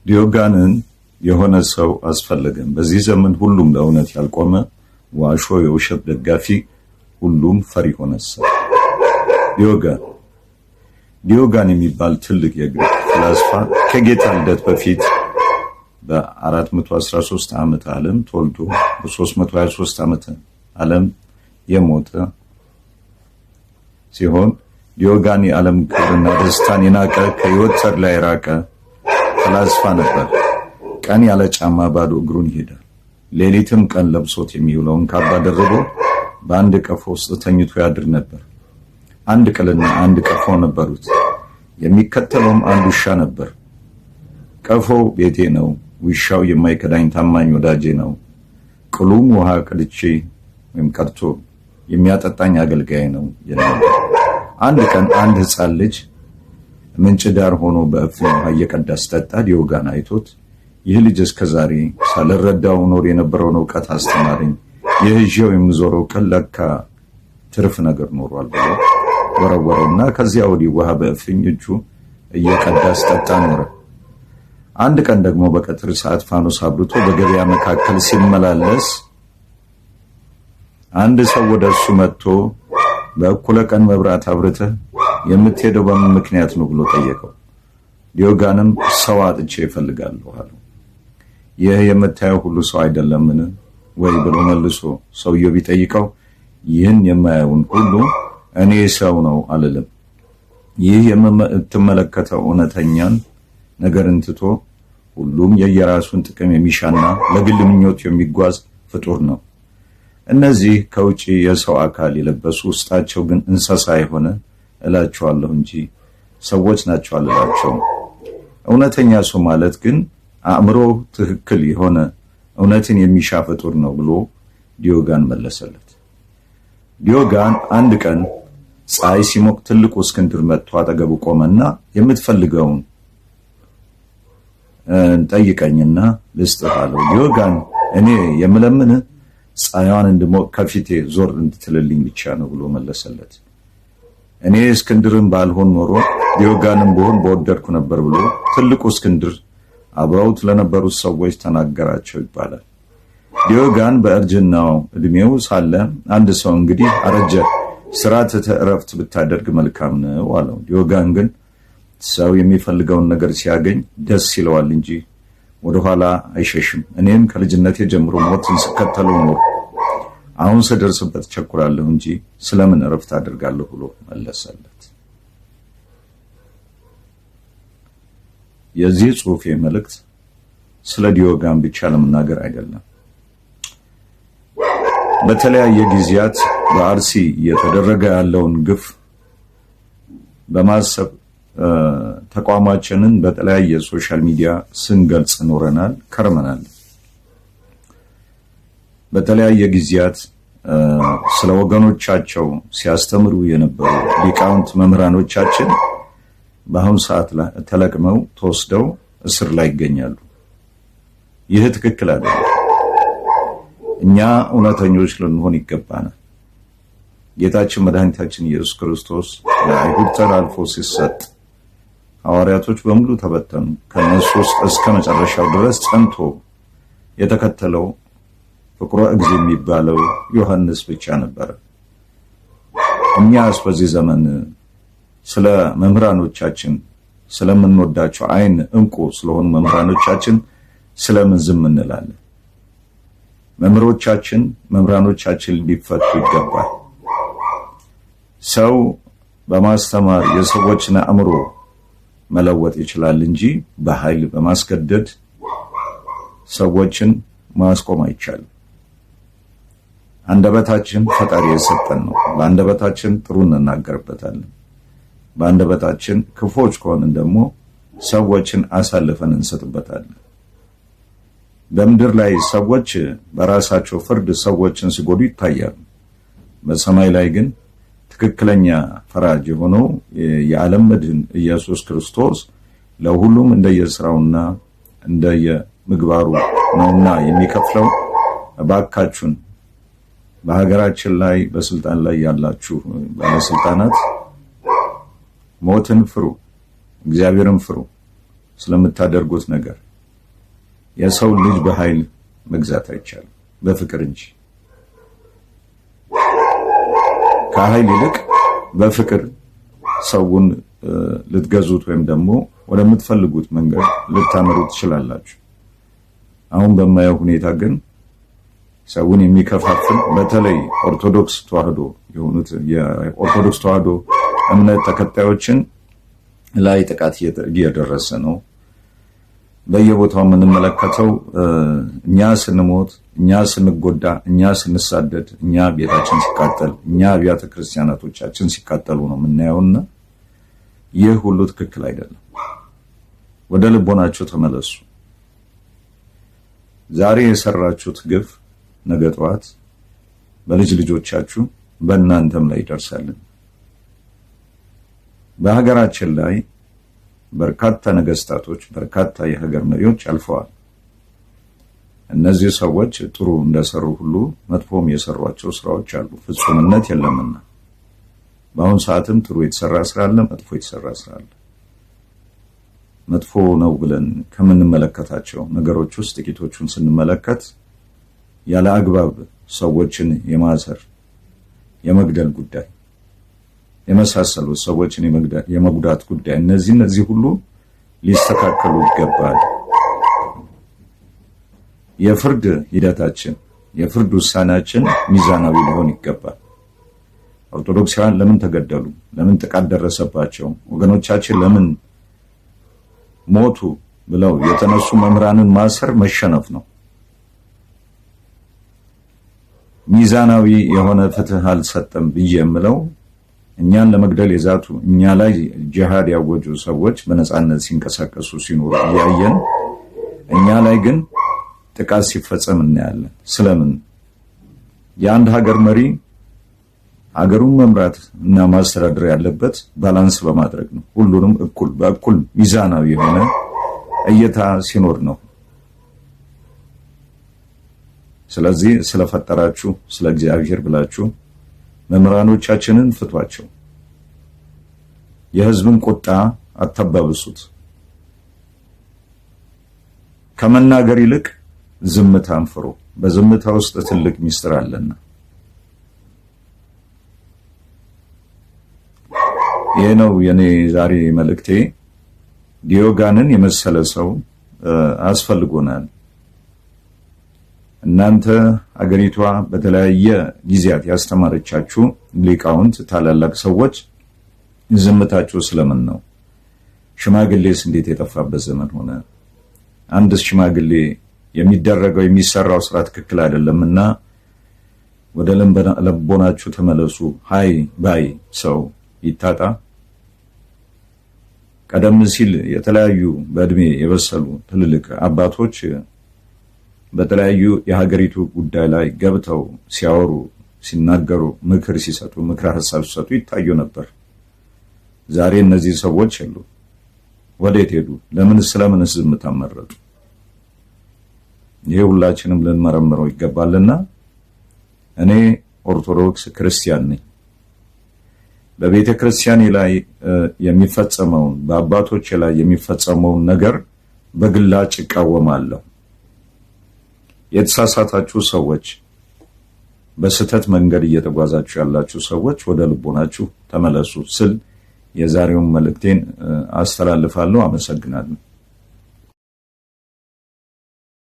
ዲዮጋንን የሆነ ሰው አስፈልገን። በዚህ ዘመን ሁሉም ለእውነት ያልቆመ ዋሾ፣ የውሸት ደጋፊ፣ ሁሉም ፈሪ ሆነሰ። ዲዮጋን የሚባል ትልቅ የግሪክ ፍልስፋ ከጌታ ልደት በፊት በ413 ዓመተ ዓለም ተወልዶ በ323 ዓመተ ዓለም የሞተ ሲሆን ዲዮጋን የዓለም ክብርና ደስታን የናቀ ከሕይወት ተድላ የራቀ ፍልስፋ ነበር። ቀን ያለ ጫማ ባዶ እግሩን ይሄዳል። ሌሊትም ቀን ለብሶት የሚውለውን ካባ ደርቦ በአንድ ቀፎ ውስጥ ተኝቶ ያድር ነበር። አንድ ቅልና አንድ ቀፎ ነበሩት። የሚከተለውም አንድ ውሻ ነበር። ቀፎው ቤቴ ነው፣ ውሻው የማይከዳኝ ታማኝ ወዳጄ ነው። ቅሉም ውሃ ቀድቼ ወይም ቀድቶ የሚያጠጣኝ አገልጋይ ነው ይላል። አንድ ቀን አንድ ሕፃን ልጅ ምንጭ ዳር ሆኖ በእፍኝ ውሃ እየቀዳ ሲጠጣ ዲዮጋን አይቶት ይህ ልጅ እስከዛሬ ሳልረዳው ኖር የነበረውን ዕውቀት አስተማረኝ፣ ይህው የምዞረው ቀን ለካ ትርፍ ነገር ኖሯል ብሎ ወረወረውና ከዚያ ወዲህ ውሃ በእፍኝ እጁ እየቀዳ ሲጠጣ ኖረ። አንድ ቀን ደግሞ በቀትር ሰዓት ፋኖስ አብርቶ በገበያ መካከል ሲመላለስ አንድ ሰው ወደ እሱ መጥቶ በእኩለ ቀን መብራት አብርተህ የምትሄደው በምን ምክንያት ነው ብሎ ጠየቀው። ዲዮጋንም ሰው አጥቼ እፈልጋለሁ አለው። ይህ የምታየው ሁሉ ሰው አይደለምን ወይ ብሎ መልሶ ሰውየው ቢጠይቀው ይህን የማየውን ሁሉ እኔ ሰው ነው አልልም። ይህ የምትመለከተው እውነተኛን ነገርን ትቶ ሁሉም የየራሱን ጥቅም የሚሻና ለግል ምኞት የሚጓዝ ፍጡር ነው። እነዚህ ከውጪ የሰው አካል የለበሱ ውስጣቸው ግን እንስሳ የሆነ እላቸዋለሁ እንጂ ሰዎች ናቸው አልላቸውም። እውነተኛ ሰው ማለት ግን አእምሮ ትክክል የሆነ እውነትን የሚሻ ፍጡር ነው ብሎ ዲዮጋን መለሰለት። ዲዮጋን አንድ ቀን ፀሐይ ሲሞቅ ትልቁ እስክንድር መጥቶ አጠገቡ ቆመና የምትፈልገውን ጠይቀኝና ልስጥህ አለው። ዲዮጋን እኔ የምለምን ፀሐይዋን እንድሞቅ ከፊቴ ዞር እንድትልልኝ ብቻ ነው ብሎ መለሰለት። እኔ እስክንድርን ባልሆን ኖሮ ዲዮጋንን ብሆን በወደድኩ ነበር ብሎ ትልቁ እስክንድር አብረውት ለነበሩት ሰዎች ተናገራቸው ይባላል። ዲዮጋን በእርጅናው እድሜው ሳለ አንድ ሰው እንግዲህ አረጀ፣ ስራ ትተህ እረፍት ብታደርግ መልካም ነው አለው። ዲዮጋን ግን ሰው የሚፈልገውን ነገር ሲያገኝ ደስ ይለዋል እንጂ ወደኋላ አይሸሽም። እኔም ከልጅነቴ ጀምሮ ሞትን ስከተለው ኖር፣ አሁን ስደርስበት ቸኩላለሁ እንጂ ስለምን እረፍት አደርጋለሁ ብሎ መለሰለት። የዚህ ጽሑፍ መልእክት ስለ ዲዮጋን ብቻ ለመናገር አይደለም። በተለያየ ጊዜያት በአርሲ እየተደረገ ያለውን ግፍ በማሰብ ተቋማችንን በተለያየ ሶሻል ሚዲያ ስንገልጽ ኖረናል ከርመናል። በተለያየ ጊዜያት ስለ ወገኖቻቸው ሲያስተምሩ የነበሩ ሊቃውንት መምህራኖቻችን በአሁኑ ሰዓት ላይ ተለቅመው ተወስደው እስር ላይ ይገኛሉ። ይህ ትክክል አይደለም። እኛ እውነተኞች ልንሆን ይገባናል። ጌታችን መድኃኒታችን ኢየሱስ ክርስቶስ ለአይሁድ ተላልፎ ሲሰጥ ሐዋርያቶች በሙሉ ተበተኑ። ከነሱ ውስጥ እስከ መጨረሻው ድረስ ጸንቶ የተከተለው ፍቁረ እግዚእ የሚባለው ዮሐንስ ብቻ ነበር። እኛስ በዚህ ዘመን ስለ መምህራኖቻችን ስለምንወዳቸው አይን እንቁ ስለሆኑ መምህራኖቻችን ስለምን ዝም እንላለን? መምህራኖቻችን ሊፈቱ ይገባል። ሰው በማስተማር የሰዎችን አእምሮ መለወጥ ይችላል እንጂ በኃይል በማስገደድ ሰዎችን ማስቆም አይቻልም። አንደበታችን ፈጣሪ የሰጠን ነው። በአንደበታችን ጥሩ እንናገርበታለን። በአንደበታችን ክፎች ከሆንን ደግሞ ሰዎችን አሳልፈን እንሰጥበታለን። በምድር ላይ ሰዎች በራሳቸው ፍርድ ሰዎችን ሲጎዱ ይታያሉ። በሰማይ ላይ ግን ትክክለኛ ፈራጅ የሆነው የዓለም መድህን ኢየሱስ ክርስቶስ ለሁሉም እንደየስራውና እንደየምግባሩ ነውና የሚከፍለው። እባካችሁን በሀገራችን ላይ በስልጣን ላይ ያላችሁ ባለስልጣናት ሞትን ፍሩ፣ እግዚአብሔርን ፍሩ። ስለምታደርጉት ነገር የሰው ልጅ በኃይል መግዛት አይቻልም፣ በፍቅር እንጂ። ከኃይል ይልቅ በፍቅር ሰውን ልትገዙት ወይም ደግሞ ወደምትፈልጉት መንገድ ልታመሩት ትችላላችሁ። አሁን በማየው ሁኔታ ግን ሰውን የሚከፋፍል በተለይ ኦርቶዶክስ ተዋህዶ የሆኑት የኦርቶዶክስ ተዋህዶ እምነት ተከታዮችን ላይ ጥቃት እየደረሰ ነው። በየቦታው የምንመለከተው እኛ ስንሞት፣ እኛ ስንጎዳ፣ እኛ ስንሳደድ፣ እኛ ቤታችን ሲቃጠል፣ እኛ አብያተ ክርስቲያናቶቻችን ሲቃጠሉ ነው የምናየውና ይህ ሁሉ ትክክል አይደለም። ወደ ልቦናችሁ ተመለሱ። ዛሬ የሰራችሁት ግፍ ነገ ጠዋት በልጅ ልጆቻችሁ በእናንተም ላይ ይደርሳልን። በሀገራችን ላይ በርካታ ነገስታቶች፣ በርካታ የሀገር መሪዎች አልፈዋል። እነዚህ ሰዎች ጥሩ እንደሰሩ ሁሉ መጥፎም የሰሯቸው ስራዎች አሉ። ፍጹምነት የለምና በአሁን ሰዓትም ጥሩ የተሰራ ስራ አለ፣ መጥፎ የተሰራ ስራ አለ። መጥፎ ነው ብለን ከምንመለከታቸው ነገሮች ውስጥ ጥቂቶቹን ስንመለከት ያለ አግባብ ሰዎችን የማሰር የመግደል ጉዳይ የመሳሰሉት ሰዎችን የመጉዳት ጉዳይ እነዚህ ሁሉ ሊስተካከሉ ይገባል። የፍርድ ሂደታችን የፍርድ ውሳኔያችን ሚዛናዊ ሊሆን ይገባል። ኦርቶዶክሳውያን ለምን ተገደሉ? ለምን ጥቃት ደረሰባቸው? ወገኖቻችን ለምን ሞቱ ብለው የተነሱ መምህራንን ማሰር መሸነፍ ነው። ሚዛናዊ የሆነ ፍትህ አልሰጠም ብዬ የምለው እኛን ለመግደል የዛቱ እኛ ላይ ጂሃድ ያወጁ ሰዎች በነፃነት ሲንቀሳቀሱ ሲኖሩ እያየን እኛ ላይ ግን ጥቃት ሲፈጸም እናያለን። ስለምን? የአንድ ሀገር መሪ ሀገሩን መምራት እና ማስተዳደር ያለበት ባላንስ በማድረግ ነው። ሁሉንም በእኩል ሚዛናዊ የሆነ እይታ ሲኖር ነው። ስለዚህ ስለፈጠራችሁ ስለ እግዚአብሔር ብላችሁ መምህራኖቻችንን ፍቷቸው። የህዝብን ቁጣ አታባብሱት። ከመናገር ይልቅ ዝምታን ፍሩ። በዝምታ ውስጥ ትልቅ ሚስጥር አለና። ይህ ነው የኔ ዛሬ መልእክቴ። ዲዮጋንን የመሰለ ሰው አስፈልጎናል። እናንተ አገሪቷ በተለያየ ጊዜያት ያስተማረቻችሁ ሊቃውንት ታላላቅ ሰዎች ዝምታችሁ ስለምን ነው? ሽማግሌስ እንዴት የጠፋበት ዘመን ሆነ? አንድ ሽማግሌ የሚደረገው የሚሰራው ስራ ትክክል አይደለምና ወደ ልቦናችሁ ተመለሱ። ሃይ ባይ ሰው ይታጣ። ቀደም ሲል የተለያዩ በእድሜ የበሰሉ ትልልቅ አባቶች በተለያዩ የሀገሪቱ ጉዳይ ላይ ገብተው ሲያወሩ፣ ሲናገሩ፣ ምክር ሲሰጡ፣ ምክረ ሐሳብ ሲሰጡ ይታዩ ነበር። ዛሬ እነዚህ ሰዎች የሉ። ወዴት ሄዱ? ለምን ስለምን ዝምታ መረጡ? ይሄ ሁላችንም ልንመረምረው ይገባልና እኔ ኦርቶዶክስ ክርስቲያን ነኝ። በቤተ ክርስቲያን ላይ የሚፈጸመውን በአባቶች ላይ የሚፈጸመውን ነገር በግላጭ እቃወማለሁ። የተሳሳታችሁ ሰዎች፣ በስህተት መንገድ እየተጓዛችሁ ያላችሁ ሰዎች ወደ ልቦናችሁ ተመለሱ ስል የዛሬውን መልእክቴን አስተላልፋለሁ። አመሰግናለሁ።